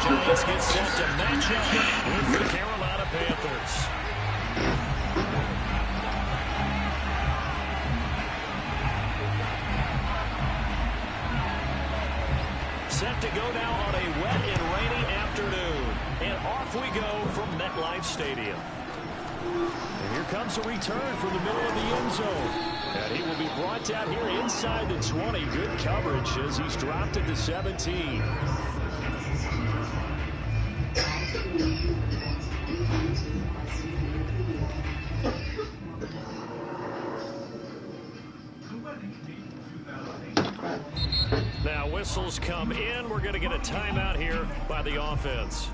Giants get set to match up with the Carolina Panthers. Set to go now on a wet and rainy afternoon. And off we go from MetLife Stadium. And here comes a return from the middle of the end zone. And he will be brought down here inside the 20. Good coverage as he's dropped at the 17. Now whistles come in. We're going to get a timeout here by the offense.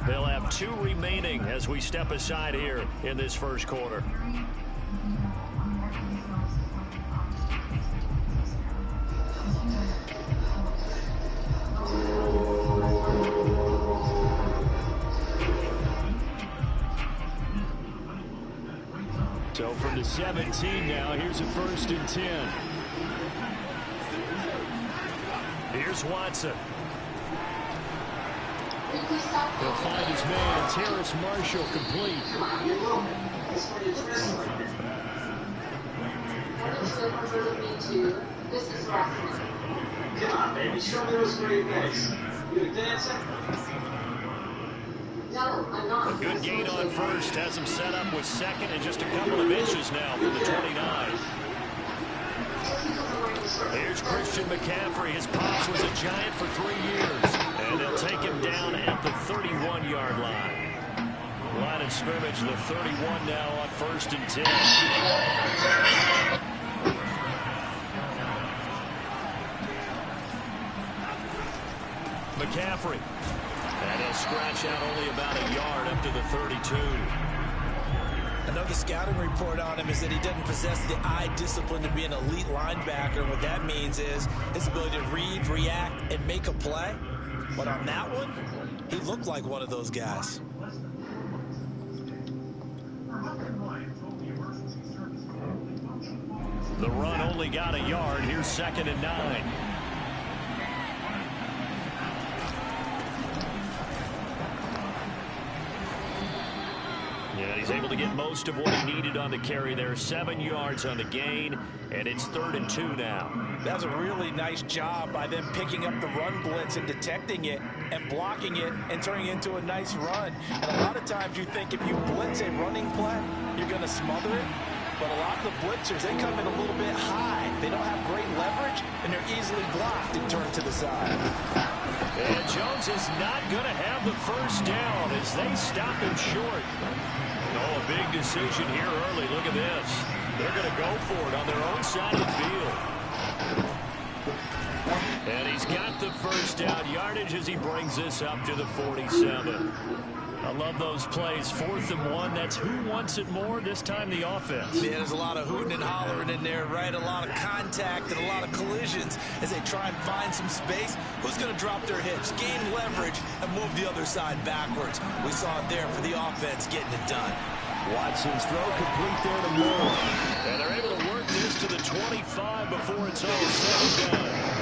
They'll have 2 remaining as we step aside here in this first quarter. So from the 17 now, here's a 1st and 10. Here's Watson. He'll find his man, Terrace Marshall, complete. Come on, baby, show me those great legs. You dancing? No, I'm not. A good gain on first has him set up with second and just a couple of inches now from the 29. Here's Christian McCaffrey. His pops was a Giant for 3 years. And they'll take him down at the 31-yard line. Line of scrimmage, the 31 now on 1st and 10. McCaffrey. And he'll scratch out only about a yard up to the 32. I know the scouting report on him is that he doesn't possess the eye discipline to be an elite linebacker. What that means is his ability to read, react, and make a play. But on that one, he looked like one of those guys. The run only got a yard. Here's 2nd and 9. Yeah, he's able to get most of what he needed on the carry there. 7 yards on the gain, and it's 3rd and 2 now. That was a really nice job by them picking up the run blitz and detecting it and blocking it and turning it into a nice run. And a lot of times you think if you blitz a running play, you're going to smother it. But a lot of the blitzers, they come in a little bit high. They don't have great leverage, and they're easily blocked and turned to the side. And Jones is not going to have the first down as they stop him short. Oh, a big decision here early. Look at this. They're going to go for it on their own side of the field. And he's got the first down yardage as he brings this up to the 47. I love those plays. 4th and 1. That's who wants it more. This time the offense. Yeah, there's a lot of hooting and hollering in there, right? A lot of contact and a lot of collisions as they try and find some space. Who's going to drop their hips, gain leverage, and move the other side backwards? We saw it there for the offense getting it done. Watson's throw complete there to Moore. And they're able to work this to the 25 before it's all said and done.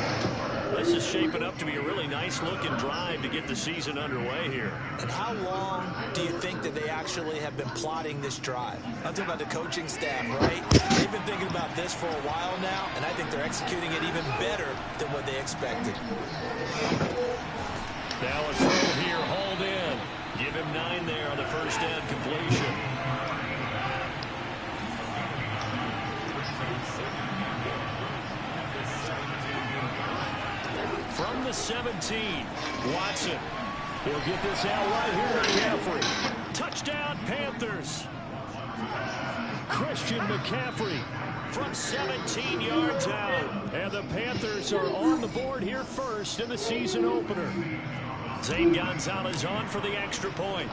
This is shaping up to be a really nice-looking drive to get the season underway here. And how long do you think that they actually have been plotting this drive? I'm talking about the coaching staff, right? They've been thinking about this for a while now, and I think they're executing it even better than what they expected. Now a throw here, hauled in. Give him 9 there on the first down completion. From the 17, Watson. He'll get this out right here to McCaffrey. Touchdown, Panthers. Christian McCaffrey from 17 yards out. And the Panthers are on the board here first in the season opener. Zane Gonzalez on for the extra point.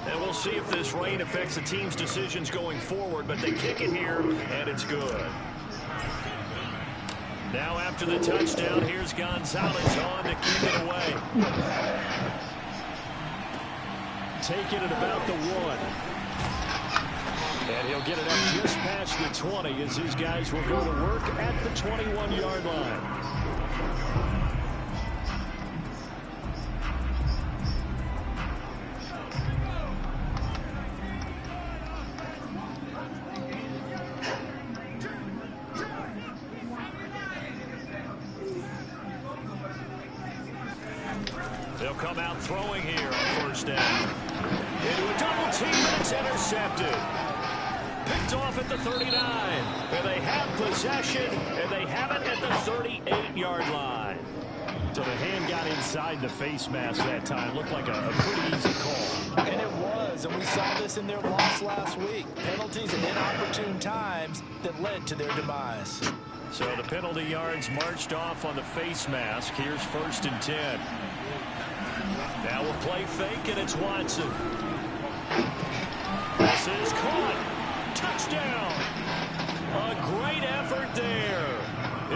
And we'll see if this rain affects the team's decisions going forward, but they kick it here, and it's good. Now after the touchdown, here's Gonzalez on to kick it away. Take it at about the 1. And he'll get it up just past the 20 as his guys will go to work at the 21-yard line. They'll come out throwing here on first down. Into a double team, and it's intercepted. Picked off at the 39. And they have possession, and they have it at the 38-yard line. So the hand got inside the face mask that time. Looked like a pretty easy call. And it was, and we saw this in their loss last week. Penalties at inopportune times that led to their demise. So the penalty yards marched off on the face mask. Here's 1st and 10. Now we'll play fake, and it's Watson. This is caught. Touchdown. A great effort there.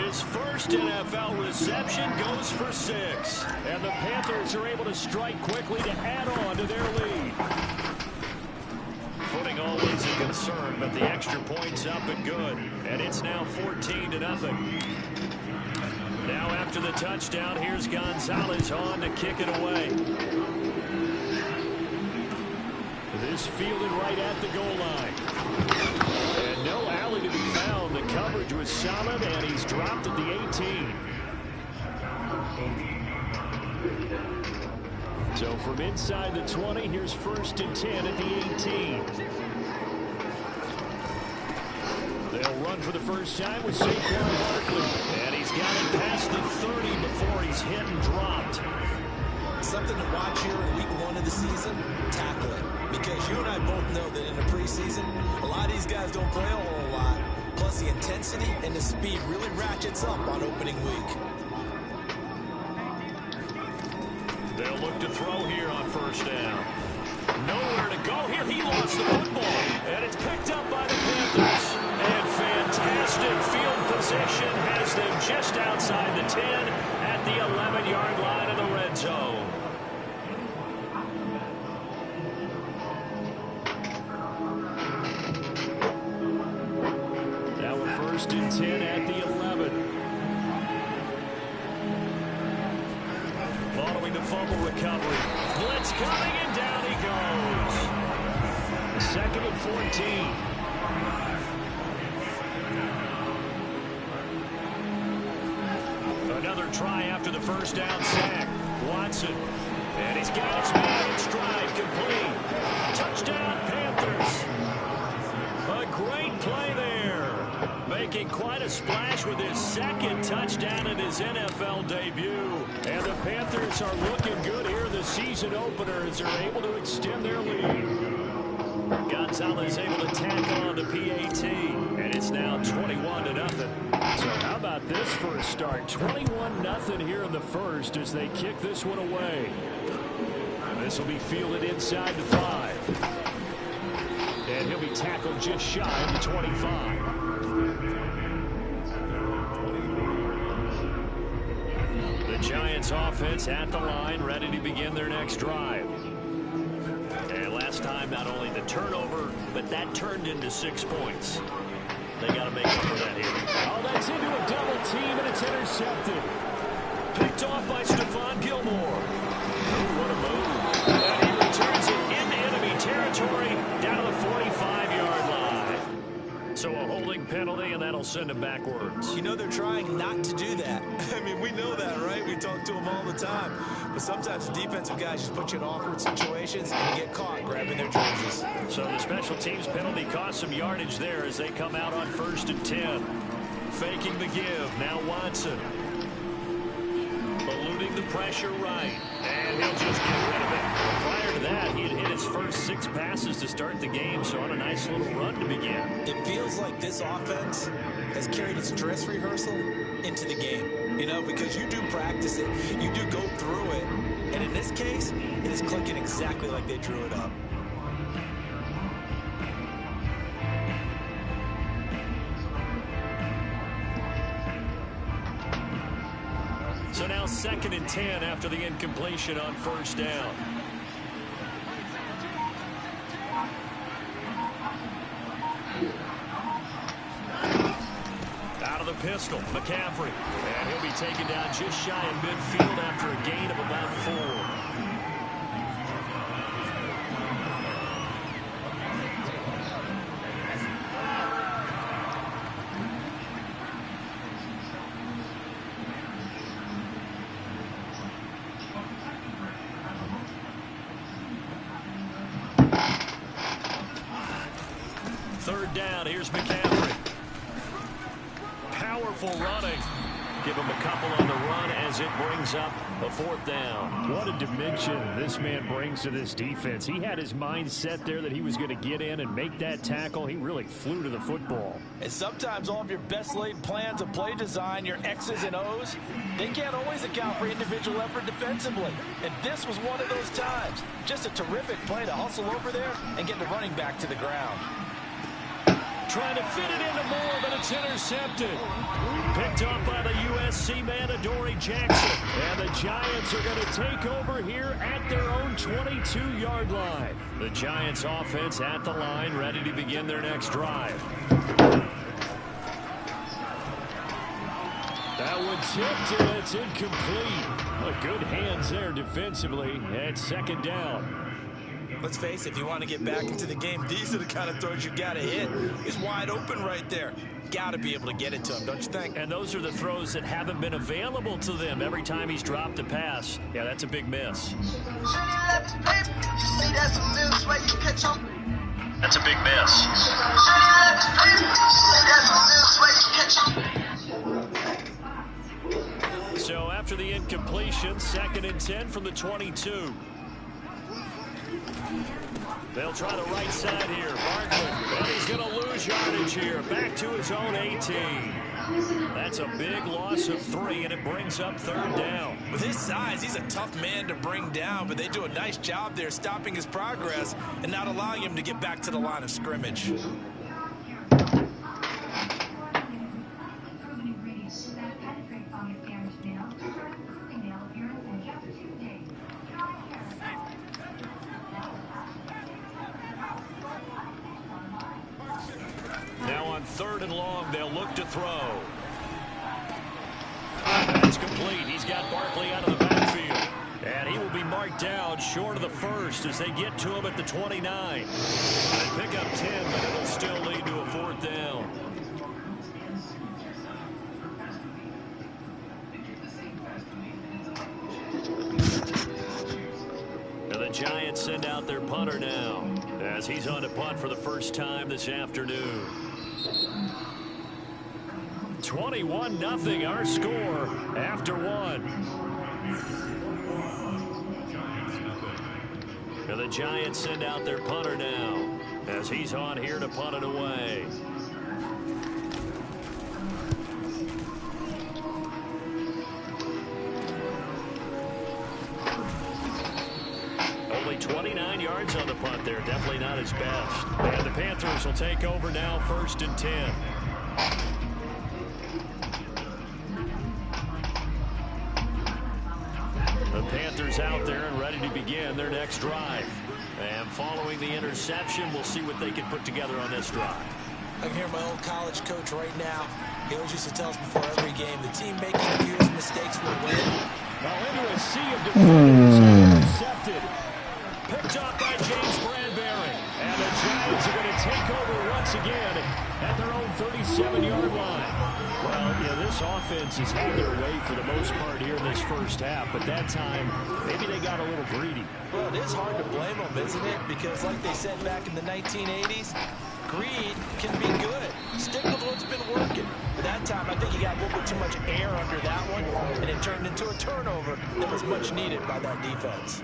His first NFL reception goes for 6. And the Panthers are able to strike quickly to add on to their lead. Footing always a concern, but the extra point's up and good. And it's now 14-0. Now after the touchdown, here's Gonzalez on to kick it away. This fielded right at the goal line. And no alley to be found. The coverage was solid, and he's dropped at the 18. So from inside the 20, here's 1st and 10 at the 18. They'll run for the first time with Saquon Barkley. And he's got it past the 30 before he's hit and dropped. Something to watch here in week 1 of the season, tackle it. Because you and I both know that in the preseason, a lot of these guys don't play a whole lot. Plus the intensity and the speed really ratchets up on opening week. They'll look to throw here on first down. Nowhere to go here. He lost the football. And it's picked up by the Panthers. And fantastic field position has them just outside the 10 at the 11-yard line of the red zone. Now a 1st and 10 at the 11. Following the fumble recovery. Blitz coming, and down he goes. 2nd and 14. Another try after the first down sack. Watson. And he's got his man in stride, complete. Touchdown, Panthers. A great play there. Making quite a splash with his 2nd touchdown in his NFL debut. And the Panthers are looking good here. The season openers are able to extend their lead. Gonzalez able to tack on the PAT. And it's now 21-0. So how about this for a start? 21-0 here in the first as they kick this one away. This will be fielded inside the 5. And he'll be tackled just shy of the 25. The Giants offense at the line, ready to begin their next drive. And last time, not only the turnover, but that turned into 6 points. They got to make up for that here. Oh, that's into a double team, and it's intercepted. Picked off by Stephon Gilmore. Oh, what a move. And he returns it into enemy territory down to the 45-yard line. So a holding penalty, and that'll send him backwards. You know they're trying not to do that. I mean, we know that, right? We talk to them all the time. But sometimes the defensive guys just put you in awkward situations and you get caught grabbing their jerseys. So the special teams penalty cost some yardage there as they come out on 1st and 10. Faking the give. Now Watson. Eluding the pressure right. And he'll just get rid of it. Prior to that, he had hit his first 6 passes to start the game, so on a nice little run to begin. It feels like this offense has carried its dress rehearsal into the game. You know, because you do practice it, you do go through it, and in this case, it is clicking exactly like they drew it up. So now 2nd and 10 after the incompletion on first down. Out of the pistol, McCaffrey. And he'll be taken down just shy of midfield after a gain of about 4. down. Here's McCaffrey. Powerful running. Give him a couple on the run as it brings up a 4th down. What a dimension this man brings to this defense. He had his mind set there that he was going to get in and make that tackle. He really flew to the football. And sometimes all of your best laid plans of play design, your X's and O's, they can't always account for individual effort defensively. And this was one of those times. Just a terrific play to hustle over there and get the running back to the ground. Trying to fit it into Moore, but it's intercepted. Picked up by the USC man, Adoree Jackson. And the Giants are going to take over here at their own 22-yard line. The Giants offense at the line, ready to begin their next drive. That one tipped, and it's incomplete. Good hands there defensively at 2nd down. Let's face it, if you want to get back into the game, these are the kind of throws you got to hit. He's wide open right there. Got to be able to get it to him, don't you think? And those are the throws that haven't been available to them every time he's dropped a pass. Yeah, that's a big miss. That's a big miss. So after the incompletion, 2nd and 10 from the 22. They'll try the right side here. Barkley, and he's going to lose yardage here. Back to his own 18. That's a big loss of 3, and it brings up 3rd down. With his size, he's a tough man to bring down, but they do a nice job there stopping his progress and not allowing him to get back to the line of scrimmage. Now on 3rd and long, they'll look to throw. It's complete. He's got Barkley out of the backfield. And he will be marked down short of the 1st as they get to him at the 29. They pick up 10, but it'll still lead to a 4th down. And the Giants send out their punter now as he's on to punt for the first time this afternoon. 21-0 our score after 1. And the Giants send out their punter now as he's on here to punt it away. Only 29 yards on the punt there. Definitely not his best. And the Panthers will take over now, 1st and 10. The Panthers out there and ready to begin their next drive. And following the interception, we'll see what they can put together on this drive. I can hear my old college coach right now. He always used to tell us before every game, the team making the fewest mistakes will win. Now into a sea of defenders, intercepted. Picked up by James Bradbury. And the Giants are going to take over once again at their own 37-yard line. Well, this offense has had their way for the most part here in this first half, but that time, maybe they got a little greedy. Well, it is hard to blame them, isn't it? Because like they said back in the 1980s, greed can be good. Stick with what's been working. But that time, I think he got a little bit too much air under that one, and it turned into a turnover that was much needed by that defense.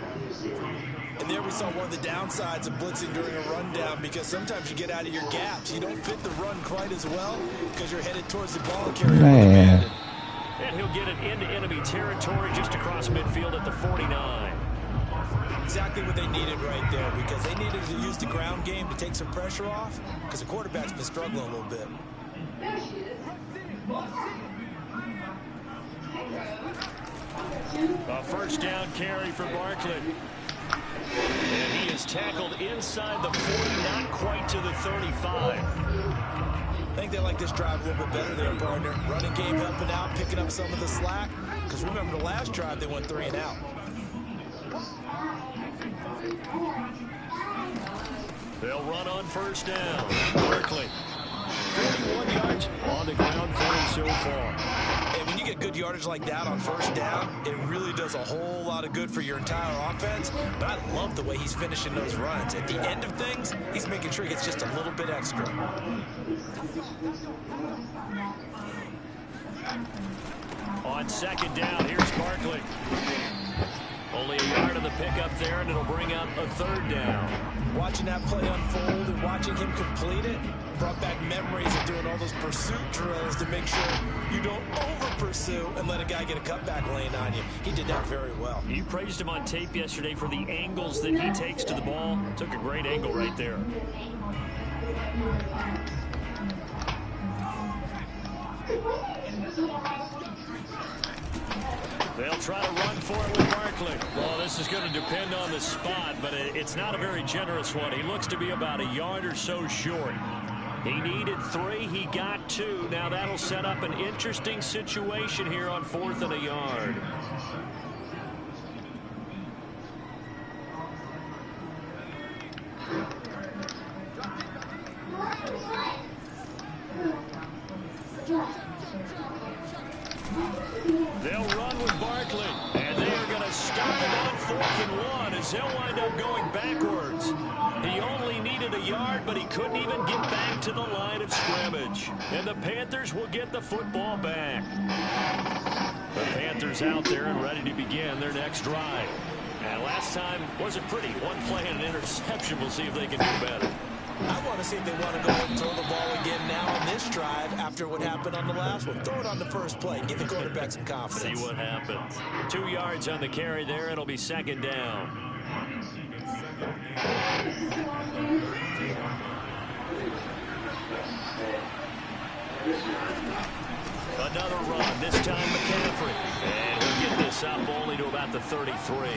And there we saw one of the downsides of blitzing during a rundown, because sometimes you get out of your gaps. You don't fit the run quite as well because you're headed towards the ball carrier. And he'll get it into enemy territory just across midfield at the 49. Exactly what they needed right there, because they needed to use the ground game to take some pressure off, because the quarterback's been struggling a little bit. A first down carry for Barkley. And he is tackled inside the 40, not quite to the 35. I think they like this drive a little bit better there, partner. Running game helping out, picking up some of the slack. Because remember, the last drive, they went 3 and out. They'll run on first down. Barkley, 41 yards on the ground for him so far. And when you get good yardage like that on first down, it really does a whole lot of good for your entire offense. But I love the way he's finishing those runs. At the end of things, he's making sure he gets just a little bit extra. On second down, here's Barkley. Only a yard on the pickup there, and it'll bring up a third down. Watching that play unfold and watching him complete it brought back memories of doing all those pursuit drills to make sure you don't over-pursue and let a guy get a cutback lane on you. He did that very well. You praised him on tape yesterday for the angles that he takes to the ball. Took a great angle right there. They'll try to run for it with Barkley. Well, this is going to depend on the spot, but it's not a very generous one. He looks to be about a yard or so short. He needed 3. He got 2. Now that'll set up an interesting situation here on 4th and a yard. They'll run with Barkley, and they are going to start it on 4th and 1 as they'll wind up going backwards. He only needed a yard, but he couldn't even get back to the line of scrimmage. And the Panthers will get the football back. The Panthers out there and ready to begin their next drive. And last time wasn't pretty. 1 play and an interception. We'll see if they can do better. I want to see if they want to go and throw the ball again now on this drive after what happened on the last one. Throw it on the first play. Give the quarterback some confidence. See what happens. 2 yards on the carry there. It'll be second down. Another run. This time McCaffrey. And he'll get this up only to about the 33.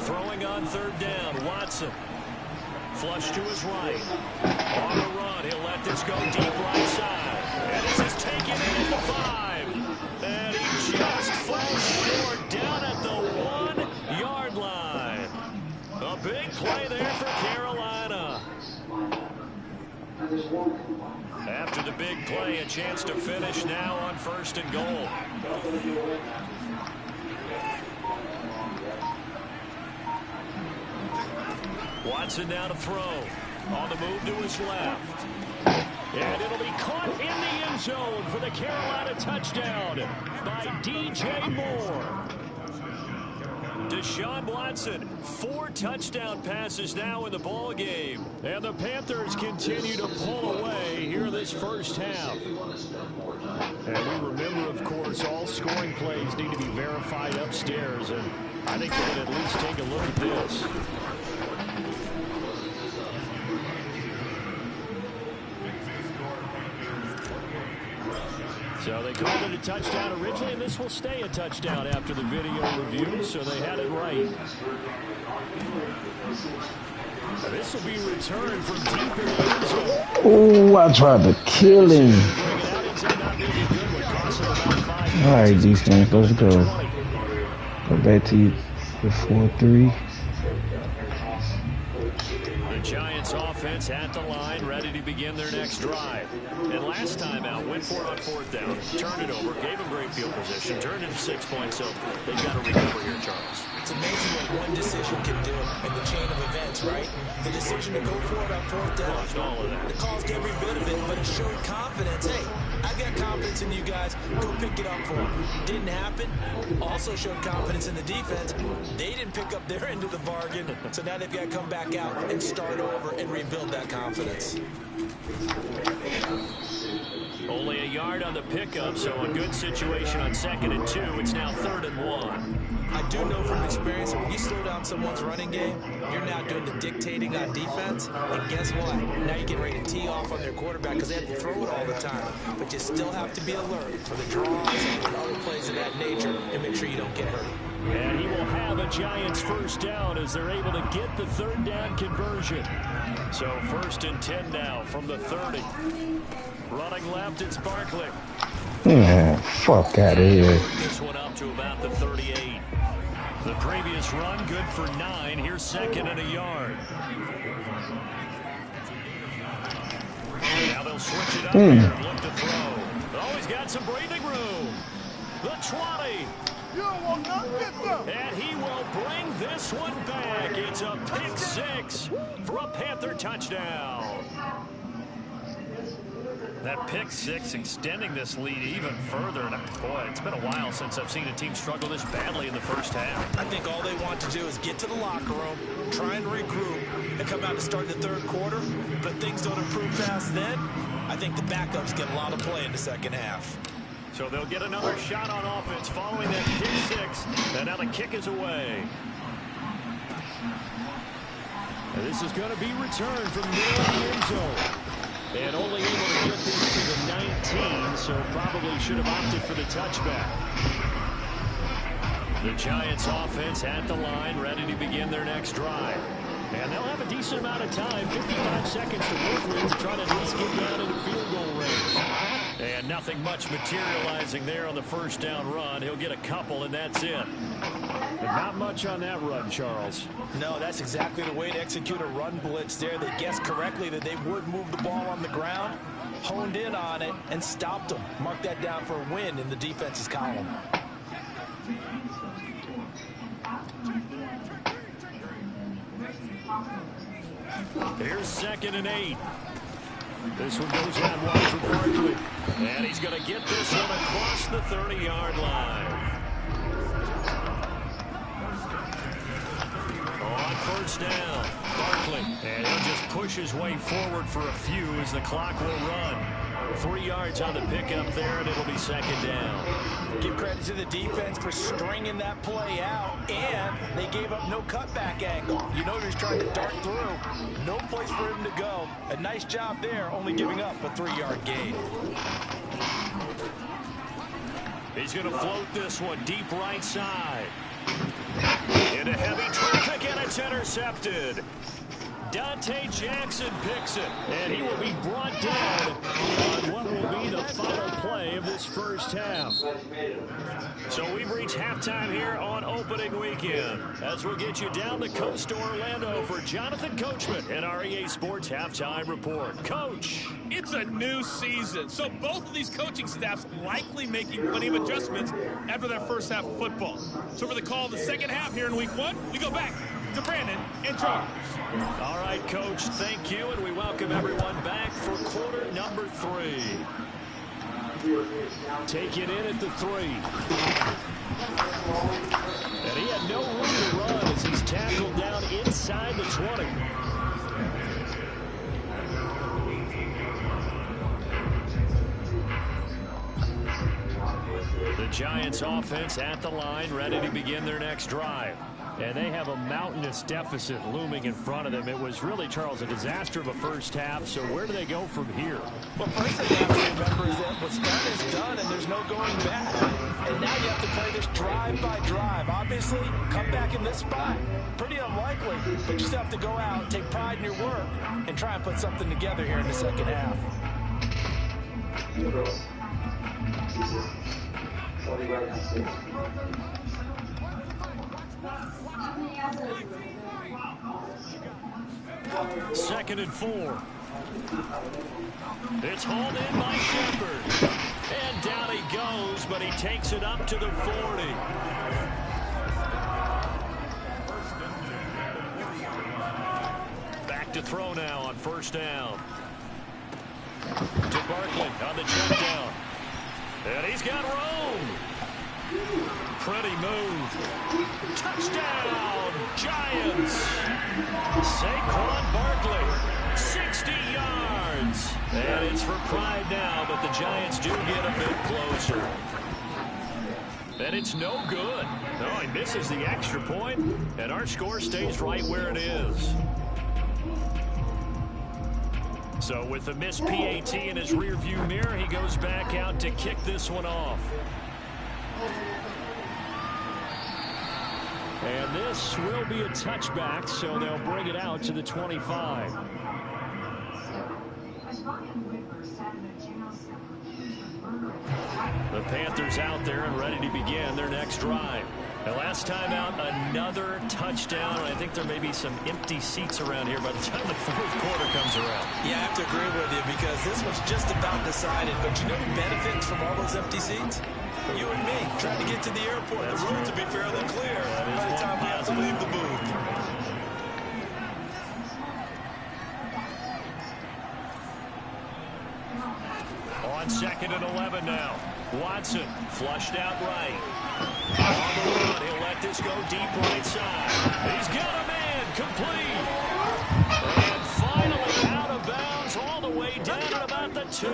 Throwing on third down, Watson. Flush to his right. On the run, he'll let this go deep right side. And this is taken in at the 5. And he just falls short down at the 1-yard line. A big play there for Carolina. After the big play, a chance to finish now on 1st and goal. Watson now to throw. On the move to his left. And it'll be caught in the end zone for the Carolina touchdown by DJ Moore. Deshaun Watson, 4 touchdown passes now in the ball game. And the Panthers continue to pull away here this first half. And we remember, of course, all scoring plays need to be verified upstairs. And I think we can at least take a look at this. So they called it a touchdown originally, and this will stay a touchdown after the video review, so they had it right. This will be returned from deep in the end zone. Oh, I tried to kill him. All right, defense, let's go. Go back to the 4-3. Giants offense at the line, ready to begin their next drive. And last time out, went for it on 4th down, turned it over, gave them great field position, turned it to 6 points, so they've got to recover here, Charles. It's amazing what one decision can do in the chain of events, right? The decision to go for it on 4th down. All of that. It caused every bit of it, but it showed confidence. Hey, I got confidence in you guys. Go pick it up for them. Didn't happen. Also showed confidence in the defense. They didn't pick up their end of the bargain, so now they've got to come back out and start over and rebuild that confidence. Only a yard on the pickup, so a good situation on 2nd and 2. It's now 3rd and 1. I do know from experience that when you slow down someone's running game, you're now doing the dictating on defense. And guess what? Now you're getting ready to tee off on their quarterback because they have to throw it all the time. But you still have to be alert for the draws and other plays of that nature and make sure you don't get hurt. And he will have a Giants first down as they're able to get the third down conversion. So 1st and 10 now from the 30. Running left, it's Barkley. Man, fuck out of here. This one up to about the 38. The previous run, good for 9. Here's 2nd and a yard. Now they'll switch it up here and look to throw. Oh, he's got some breathing room. The 20. And he will bring this one back. It's a pick 6 for a Panther touchdown. That pick 6 extending this lead even further. And boy, it's been a while since I've seen a team struggle this badly in the first half. I think all they want to do is get to the locker room, try and regroup, and come out to start the third quarter. But if things don't improve fast then, I think the backups get a lot of play in the second half. So they'll get another shot on offense following that pick 6. And now the kick is away. And this is going to be returned from near the end zone. And only able to get this to the 19, so probably should have opted for the touchback. The Giants offense at the line, ready to begin their next drive. And they'll have a decent amount of time, 55 seconds to work with to try to at least get down into field goal range. And nothing much materializing there on the first down run. He'll get a couple, and that's it. But not much on that run, Charles. No, that's exactly the way to execute a run blitz there. They guessed correctly that they would move the ball on the ground, honed in on it, and stopped them. Mark that down for a win in the defense's column. Here's 2nd and 8. This one goes out wide for Barkley. And he's going to get this one across the 30-yard line. On first down, Barkley. And he'll just push his way forward for a few as the clock will run. 3 yards on the pickup there, and it'll be 2nd down. Give credit to the defense for stringing that play out, and they gave up no cutback angle. You know he's trying to dart through. No place for him to go. A nice job there, only giving up a 3-yard gain. He's going to float this one deep right side. Into heavy traffic, and it's intercepted. Dante Jackson picks it, and he will be brought down on what will be the final play of this first half. So we've reached halftime here on opening weekend. As we'll get you down the coast to Orlando for Jonathan Coachman and our EA Sports Halftime Report. Coach. It's a new season, so both of these coaching staffs likely making plenty of adjustments after that first half of football. So for the call of the second half here in week 1, we go back to Brandon and Charles. All right, Coach, thank you, and we welcome everyone back for quarter number 3. Take it in at the 3. And he had no room to run as he's tackled down inside the 20. The Giants offense at the line, ready to begin their next drive. And they have a mountainous deficit looming in front of them. It was really, Charles, a disaster of a first half. So where do they go from here? Well, first thing you have to remember is that what's done is done, and there's no going back. And now you have to play this drive by drive. Obviously, come back in this spot. Pretty unlikely, but you just have to go out, take pride in your work, and try and put something together here in the second half. Second and 4. It's hauled in by Shepard. And down he goes, but he takes it up to the 40. Back to throw now on first down. To Barkley on the check down. And he's got room. Pretty move. Touchdown, Giants. Saquon Barkley, 60 yards. And it's for pride now, but the Giants do get a bit closer. And it's no good. No, he misses the extra point, and our score stays right where it is. So with the missed PAT in his rearview mirror, he goes back out to kick this one off. And this will be a touchback, so they'll bring it out to the 25. The Panthers out there and ready to begin their next drive. The last time out, another touchdown. I think there may be some empty seats around here by the time the fourth quarter comes around. Yeah, I have to agree with you because this was just about decided. But you know who benefits from all those empty seats? You and me trying to get to the airport. The roads will be fairly clear by the time we have to leave the booth. On 2nd and 11 now. Watson flushed out right. On the run, he'll let this go deep right side. He's got a man complete. And finally out of bounds all the way down at about the 2.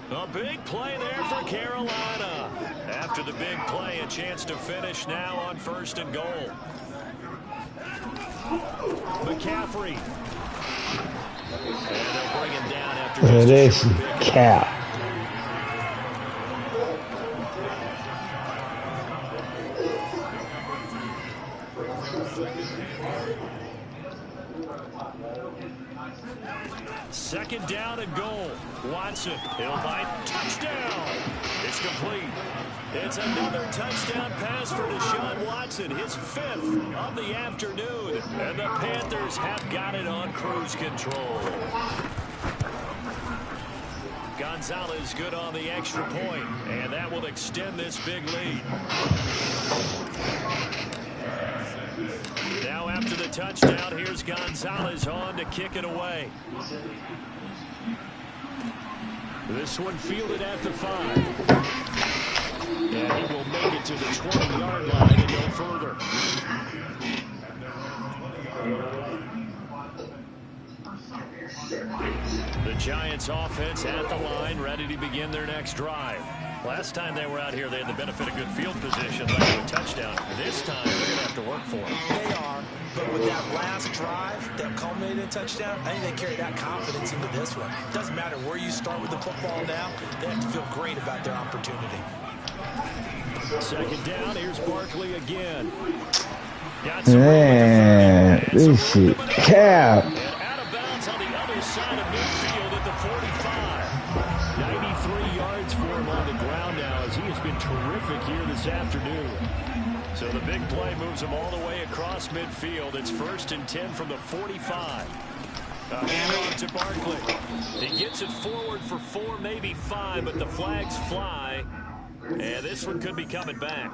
A big play there for Carolina. After the big play, a chance to finish now on 1st and goal. McCaffrey. And they'll bring him down after this cap. Second down and goal. Watson, he'll bite. Touchdown. It's complete. It's another touchdown pass for Deshaun Watson, his 5th of the afternoon. And the Panthers have got it on cruise control. Gonzalez good on the extra point, and that will extend this big lead. Now after the touchdown, here's Gonzalez on to kick it away. This one fielded at the 5. And he will make it to the 20-yard line and no further. The Giants offense at the line, ready to begin their next drive. Last time they were out here, they had the benefit of good field position, led to a touchdown. This time, they're going to have to work for it. They are, but with that last drive that culminated in a touchdown, I think they carry that confidence into this one. Doesn't matter where you start with the football now, they have to feel great about their opportunity. Second down, here's Barkley again. Man, this shit cap. And out of bounds on the other side of midfield at the 45. 93 yards for him on the ground now as he has been terrific here this afternoon. So the big play moves him all the way across midfield. It's 1st and 10 from the 45. A handoff to Barkley. He gets it forward for 4, maybe 5, but the flags fly. And this one could be coming back.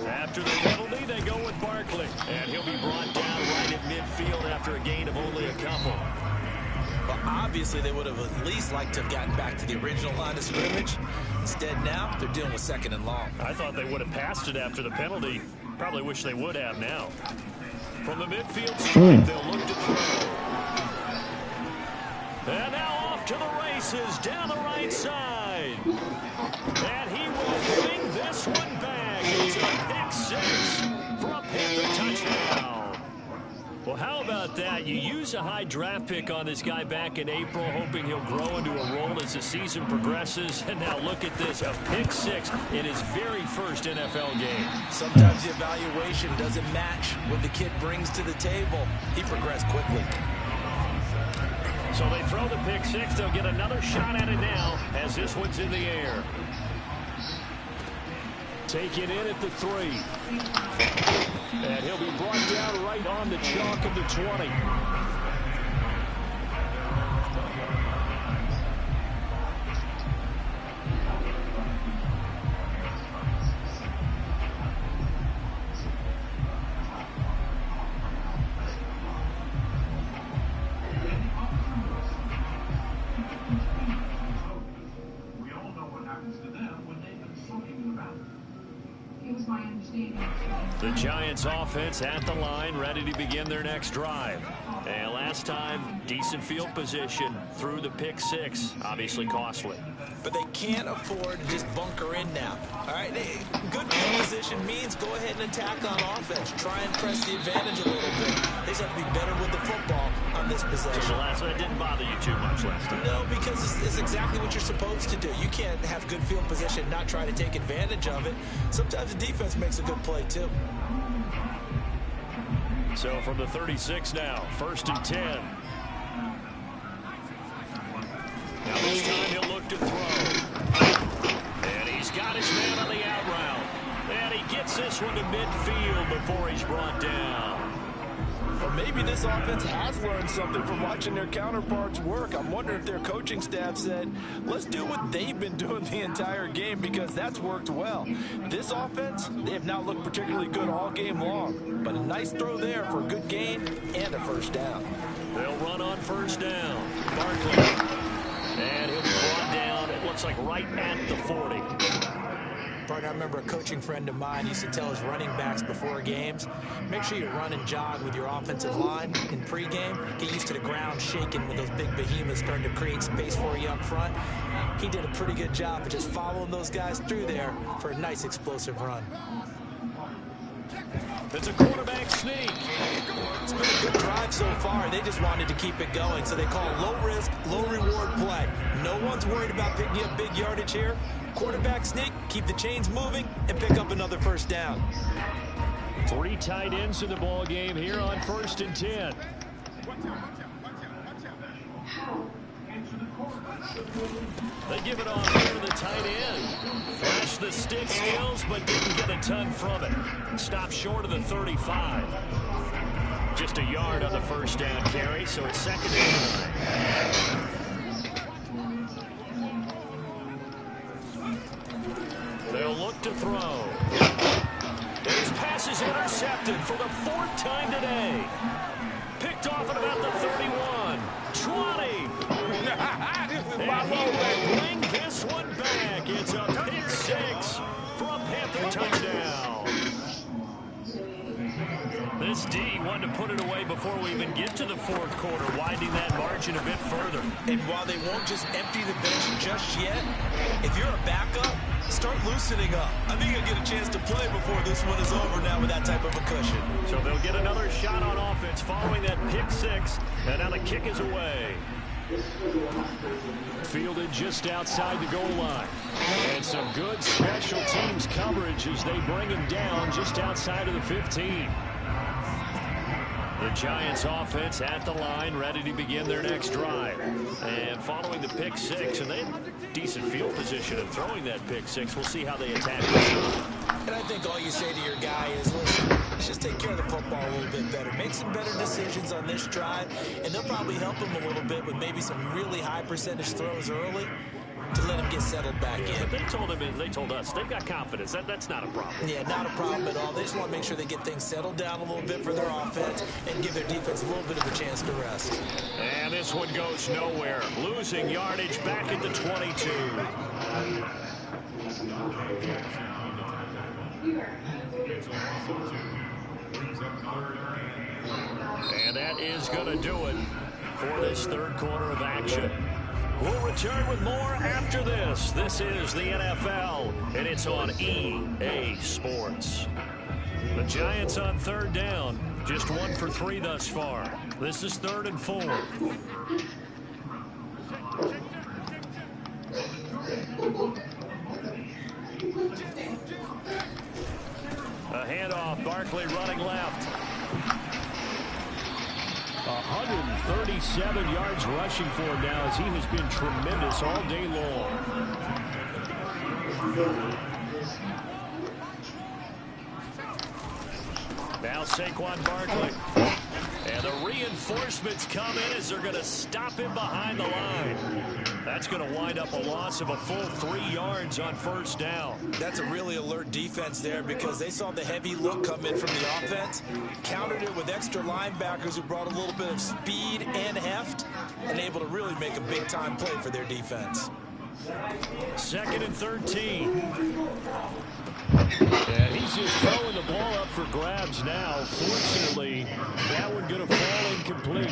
After the penalty, they go with Barkley. And he'll be brought down right at midfield after a gain of only a couple. Well, obviously, they would have at least liked to have gotten back to the original line of scrimmage. Instead, now, they're dealing with 2nd and long. I thought they would have passed it after the penalty. Probably wish they would have now. From the midfield stripe, they'll look to throw. And now off to the races down the right side. And he will bring this one back. It's a pick 6 for a Panther touchdown. Well, how about that? You use a high draft pick on this guy back in April, hoping he'll grow into a role as the season progresses. And now look at this, a pick 6 in his very first NFL game. Sometimes the evaluation doesn't match what the kid brings to the table. He progressed quickly. So they throw the pick 6. They'll get another shot at it now as this one's in the air. Taken in at the 3. And he'll be brought down right on the chalk of the 20. The Giants offense at the line, ready to begin their next drive. And last time, decent field position through the pick six. Obviously costly. But they can't afford to just bunker in now. All right, good field position means go ahead and attack on offense. Try and press the advantage a little bit. They just have to be better with the football on this possession. So the last one didn't bother you too much last time. No, because it's exactly what you're supposed to do. You can't have good field position and not try to take advantage of it. Sometimes the defense makes a good play, too. So from the 36 now, 1st and 10. Now this time he'll look to throw. And he's got his man on the out route. And he gets this one to midfield before he's brought down. Or maybe this offense has learned something from watching their counterparts work. I'm wondering if their coaching staff said, let's do what they've been doing the entire game because that's worked well. This offense, they have not looked particularly good all game long. But a nice throw there for a good gain and a first down. They'll run on first down. Barkley. And he'll be brought down, it looks like right at the 40. Partner, I remember a coaching friend of mine used to tell his running backs before games, make sure you run and jog with your offensive line in pregame. Get used to the ground shaking when those big behemoths starting to create space for you up front. He did a pretty good job of just following those guys through there for a nice explosive run. It's a quarterback sneak. It's been a good drive so far. They just wanted to keep it going, so they call it low-risk, low-reward play. No one's worried about picking up big yardage here. Quarterback sneak, keep the chains moving, and pick up another first down. 3 tight ends in the ball game here on 1st and 10. They give it off here to the tight end. Flashed the stick skills, but didn't get a ton from it. Stopped short of the 35. Just a yard on the first down carry, so it's 2nd and 9. They'll look to throw. His pass is intercepted for the 4th time today. Picked off at about the 31. 20. And he will bring this one back. It's a pick 6 for a Panther touchdown. This D wanted to put it away before we even get to the 4th quarter, widening that margin a bit further. And while they won't just empty the bench just yet, if you're a backup, start loosening up. I think you'll get a chance to play before this one is over now with that type of a cushion. So they'll get another shot on offense following that pick 6, and now the kick is away. Fielded just outside the goal line. And some good special teams coverage as they bring him down just outside of the 15. The Giants offense at the line, ready to begin their next drive. And following the pick 6, and they have decent field position in throwing that pick 6. We'll see how they attack this one. And I think all you say to your guy is, listen, let's just take care of the football a little bit better. Make some better decisions on this drive, and they'll probably help him a little bit with maybe some really high percentage throws early to let him get settled back in. But they told us they've got confidence. That's not a problem. Yeah, not a problem at all. They just want to make sure they get things settled down a little bit for their offense and give their defense a little bit of a chance to rest. And this one goes nowhere. Losing yardage back at the 22. And that is going to do it for this 3rd quarter of action. We'll return with more after this. This is the NFL, and it's on EA Sports. The Giants on 3rd down, just 1 for 3 thus far. This is 3rd and 4. A handoff, Barkley running left. 137 yards rushing for him now as he has been tremendous all day long. Now Saquon Barkley. And the reinforcements come in as they're going to stop him behind the line. That's going to wind up a loss of a full 3 yards on 1st down. That's a really alert defense there because they saw the heavy look come in from the offense, countered it with extra linebackers who brought a little bit of speed and heft, and able to really make a big-time play for their defense. 2nd and 13. And he's just throwing the ball up for grabs now. Fortunately, that one going to fall incomplete.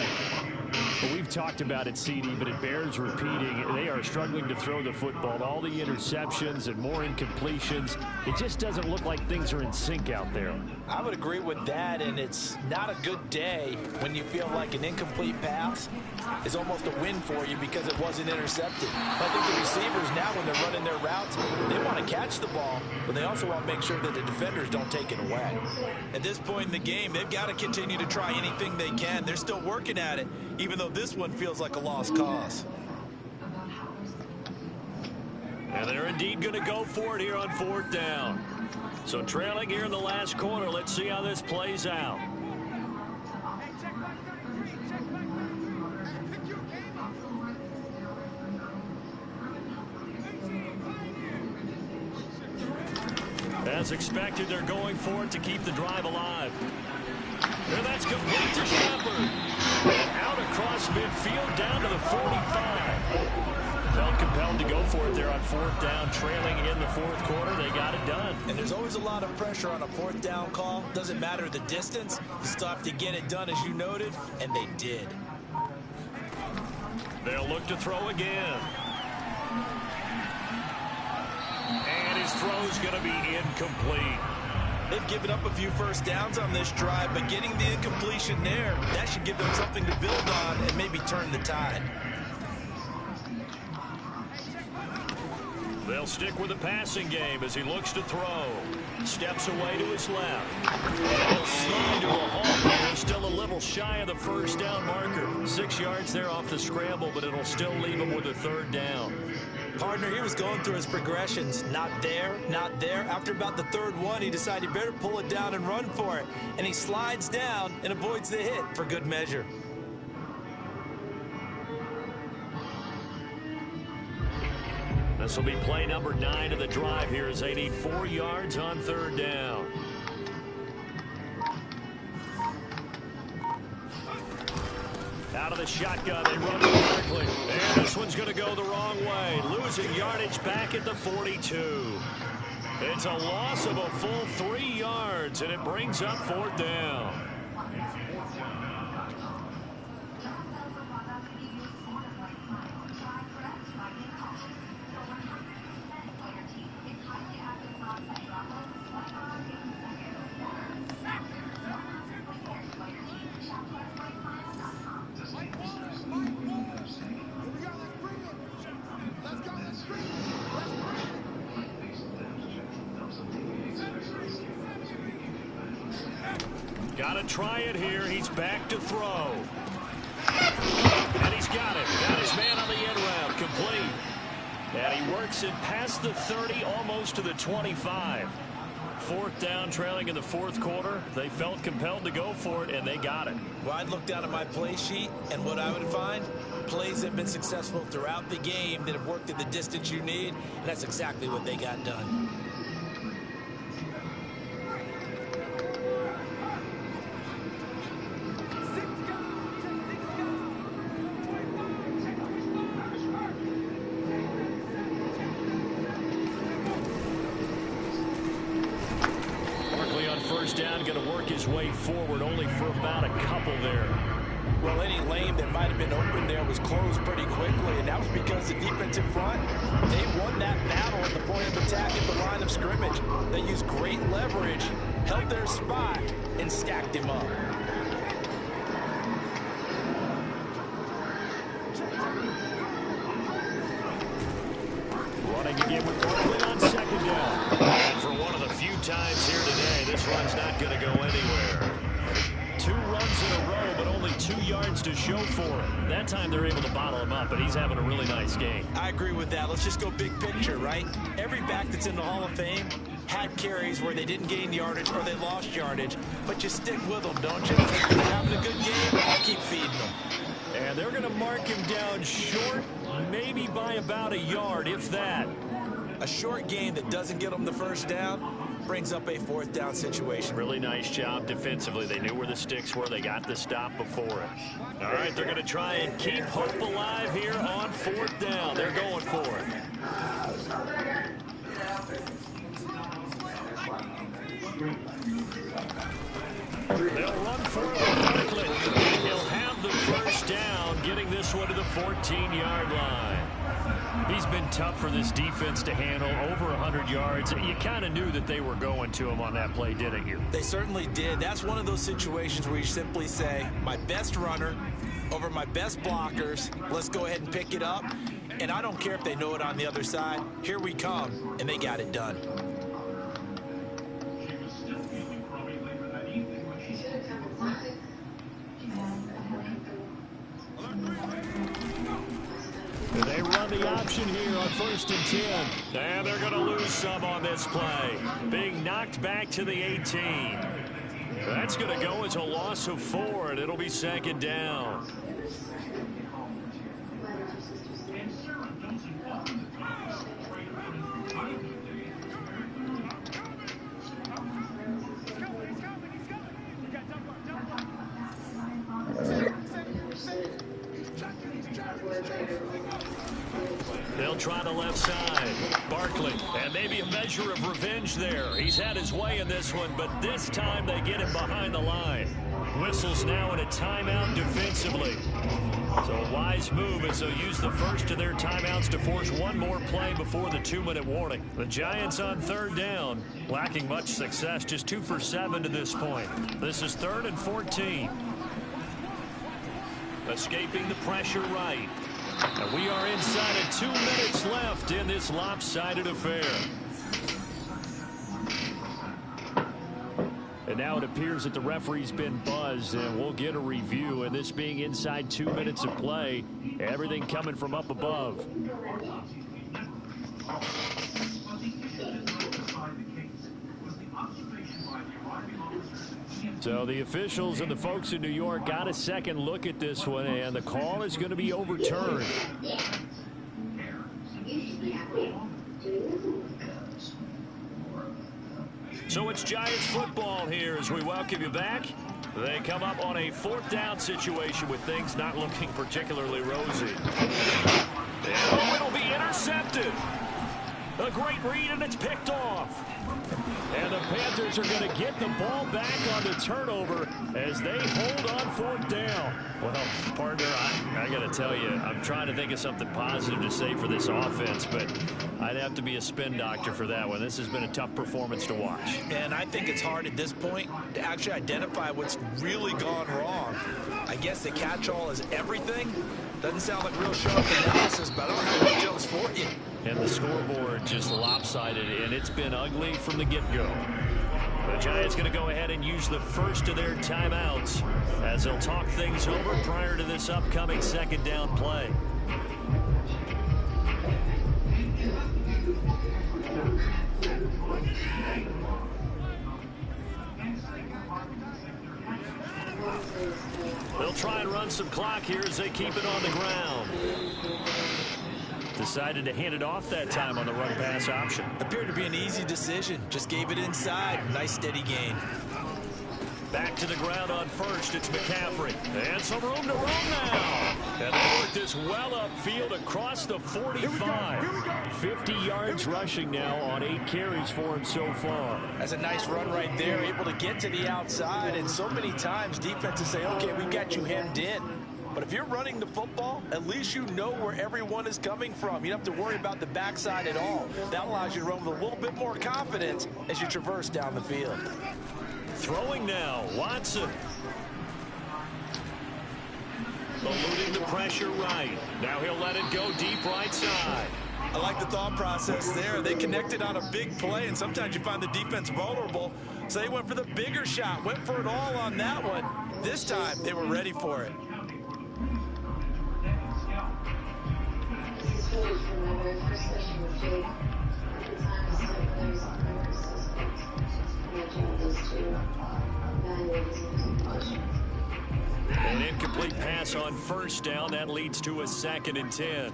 Well, we've talked about it, CD, but it bears repeating. They are struggling to throw the football. All the interceptions and more incompletions. It just doesn't look like things are in sync out there. I would agree with that, and it's not a good day when you feel like an incomplete pass is almost a win for you because it wasn't intercepted. I think the receivers now, when they're running their routes, they want to catch the ball, but they also want to make sure that the defenders don't take it away. At this point in the game, they've got to continue to try anything they can. They're still working at it, even though this one feels like a lost cause. And they're indeed going to go for it here on 4th down. So trailing here in the last quarter. Let's see how this plays out. As expected, they're going for it to keep the drive alive. And that's complete to Shepard. And out across midfield down to the 45. Felt compelled to go for it there on 4th down, trailing in the 4th quarter. They got it done. And there's always a lot of pressure on a 4th down call. Doesn't matter the distance. You still have to get it done, as you noted, and they did. They'll look to throw again. And his throw's going to be incomplete. They've given up a few first downs on this drive, but getting the incompletion there, that should give them something to build on and maybe turn the tide. They'll stick with the passing game as he looks to throw. Steps away to his left. And he'll slide to a halt. He's still a little shy of the first down marker. 6 yards there off the scramble, but it'll still leave him with a 3rd down. Partner, he was going through his progressions. Not there, not there. After about the 3rd one, he decided he better pull it down and run for it. And he slides down and avoids the hit for good measure. This will be play number 9 of the drive here as they need 4 yards on 3rd down. Out of the shotgun, they run it quickly. And this one's going to go the wrong way. Losing yardage back at the 42. It's a loss of a full 3 yards, and it brings up 4th down. Got to try it here. He's back to throw. And he's got it. Got his man on the end route. Complete. And he works it past the 30, almost to the 25. 4th down, trailing in the 4th quarter. They felt compelled to go for it, and they got it. Well, I'd look down at my play sheet, and what I would find, plays that have been successful throughout the game that have worked at the distance you need, and that's exactly what they got done. Down, going to work his way forward, only for about a couple there. Well, any lane that might have been open there was closed pretty quickly, and that was because the defensive front, they won that battle at the point of attack at the line of scrimmage. They used great leverage, held their spot, and stacked him up. Running again with Brooklyn on 2nd down. And for one of the few times here today, this run's not going to go anywhere. 2 runs in a row, but only 2 yards to show for it. That time they're able to bottle him up, but he's having a really nice game. I agree with that. Let's just go big picture, right? Every back that's in the Hall of Fame had carries where they didn't gain yardage or they lost yardage, but you stick with them, don't you? If they're having a good game, keep feeding them. And they're going to mark him down short, maybe by about a yard, if that. A short gain that doesn't get them the first down, brings up a 4th down situation. Really nice job defensively. They knew where the sticks were. They got the stop before it. All right, they're going to try and keep hope alive here on 4th down. They're going for it. They'll run for it with Barkley. He'll have the first down, getting this one to the 14-yard line. He's been tough for this defense to handle, over 100 yards. You kind of knew that they were going to him on that play, didn't you? They certainly did. That's one of those situations where you simply say, my best runner over my best blockers. Let's go ahead and pick it up. And I don't care if they know it on the other side. Here we come, and they got it done. They run the option here on 1st and 10. And they're going to lose some on this play. Being knocked back to the 18. That's going to go as a loss of 4, and it'll be 2nd down. They'll try the left side. Barkley, and maybe a measure of revenge there. He's had his way in this one, but this time they get him behind the line. Whistles now in a timeout defensively. So a wise move as they'll use the first of their timeouts to force one more play before the 2-minute warning. The Giants on 3rd down, lacking much success, just 2 for 7 to this point. This is 3rd and 14. Escaping the pressure right. And we are inside of 2 minutes left in this lopsided affair. And now it appears that the referee's been buzzed, and we'll get a review. And this being inside 2 minutes of play, everything coming from up above. So the officials and the folks in New York got a second look at this one, and the call is going to be overturned. So it's Giants football here as we welcome you back. They come up on a 4th down situation with things not looking particularly rosy. And it'll be intercepted. A great read, and it's picked off. And the Panthers are going to get the ball back on the turnover as they hold on 4th down. Well, partner, I got to tell you, I'm trying to think of something positive to say for this offense, but I'd have to be a spin doctor for that one. This has been a tough performance to watch. And I think it's hard at this point to actually identify what's really gone wrong. I guess the catch-all is everything. Doesn't sound like real sharp analysis, but I don't have any jokes for you. And the scoreboard just lopsided, and it's been ugly from the get-go. The Giants going to go ahead and use the first of their timeouts as they'll talk things over prior to this upcoming 2nd down play. They'll try and run some clock here as they keep it on the ground. Decided to hand it off that time on the run-pass option. Appeared to be an easy decision. Just gave it inside. Nice steady gain. Back to the ground on 1st. It's McCaffrey. And some room to run now. And they work this well upfield across the 45. 50 yards rushing now on 8 carries for him so far. That's a nice run right there. Able to get to the outside. And so many times defenses say, okay, we got you hemmed in. But if you're running the football, at least you know where everyone is coming from. You don't have to worry about the backside at all. That allows you to run with a little bit more confidence as you traverse down the field. Throwing now, Watson. Eluding the pressure right. Now he'll let it go deep right side. I like the thought process there. They connected on a big play, and sometimes you find the defense vulnerable. So they went for the bigger shot, went for it all on that one. This time, they were ready for it. An incomplete pass on 1st down. That leads to a 2nd and 10.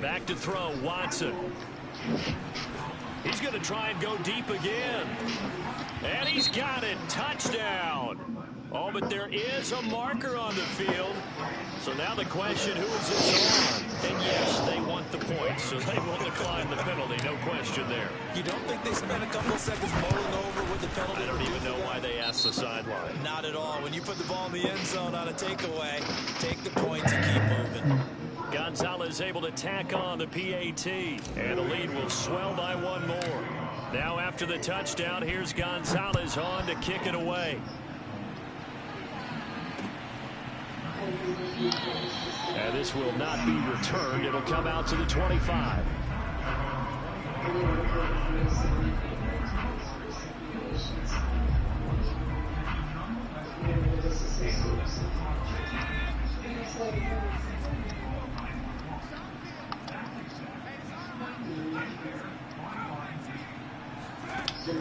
Back to throw, Watson. He's going to try and go deep again. And he's got it. Touchdown. Oh, but there is a marker on the field. So now the question, who is this on? And yes, they want the points, so they will decline the penalty. No question there. You don't think they spent a couple of seconds mulling over with the penalty? I don't even know why they asked the sideline. Not at all. When you put the ball in the end zone on a takeaway, take the points and keep moving. Gonzalez able to tack on the PAT, and the lead will swell by one more. Now after the touchdown, here's Gonzalez on to kick it away. And this will not be returned. It'll come out to the 25.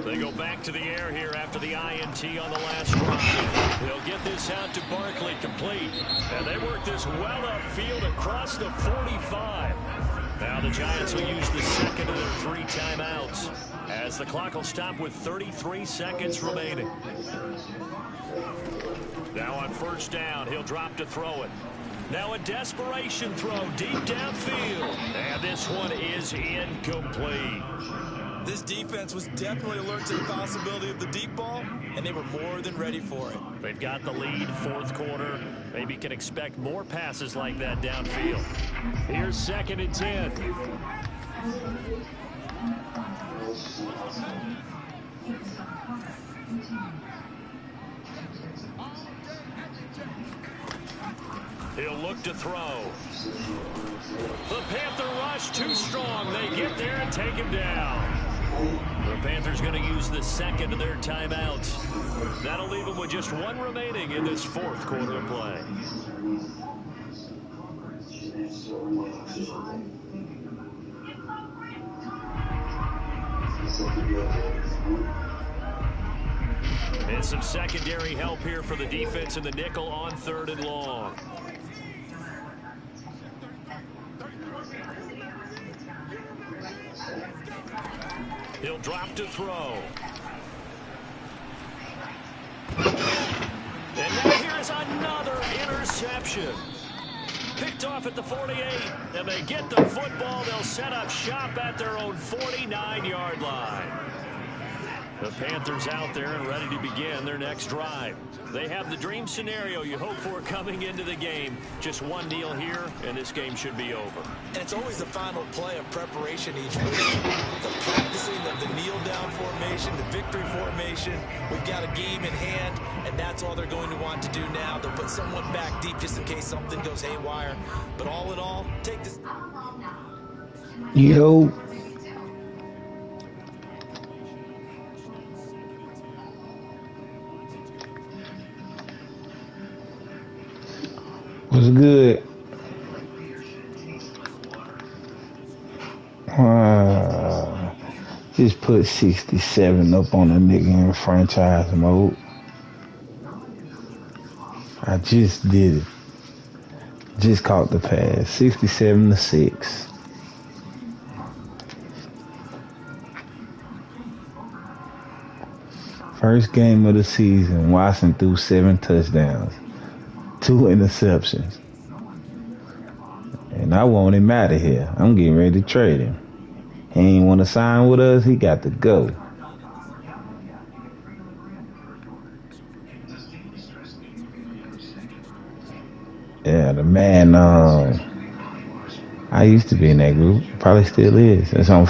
They go back to the air here after the INT on the last drive. They'll get this out to Barkley, complete. And they work this well upfield across the 45. Now the Giants will use the second of their 3 timeouts as the clock will stop with 33 seconds remaining. Now on first down, he'll drop to throw it. Now a desperation throw deep downfield. And this one is incomplete. This defense was definitely alert to the possibility of the deep ball, and they were more than ready for it. They've got the lead, fourth quarter. Maybe can expect more passes like that downfield. Here's 2nd and 10. He'll look to throw. The Panther rush too strong. They get there and take him down. The Panthers going to use the second of their timeouts. That'll leave them with just 1 remaining in this fourth quarter of play. And some secondary help here for the defense in the nickel on 3rd and long. He'll drop to throw. And now here's another interception. Picked off at the 48, and they get the football. They'll set up shop at their own 49-yard line. The Panthers out there and ready to begin their next drive. They have the dream scenario you hope for coming into the game. Just 1 kneel here, and this game should be over. And it's always the final play of preparation each week. The practicing of the kneel-down formation, the victory formation. We've got a game in hand, and that's all they're going to want to do now. They'll put someone back deep just in case something goes haywire. But all in all, take this. Yo. What's good? Just put 67 up on the nigga in franchise mode. I just did it. Just caught the pass. 67-6. First game of the season, Watson threw 7 touchdowns. 2 interceptions. And I want him out of here. I'm getting ready to trade him. He ain't want to sign with us. He got to go. Yeah, the man, I used to be in that group. Probably still is. It's on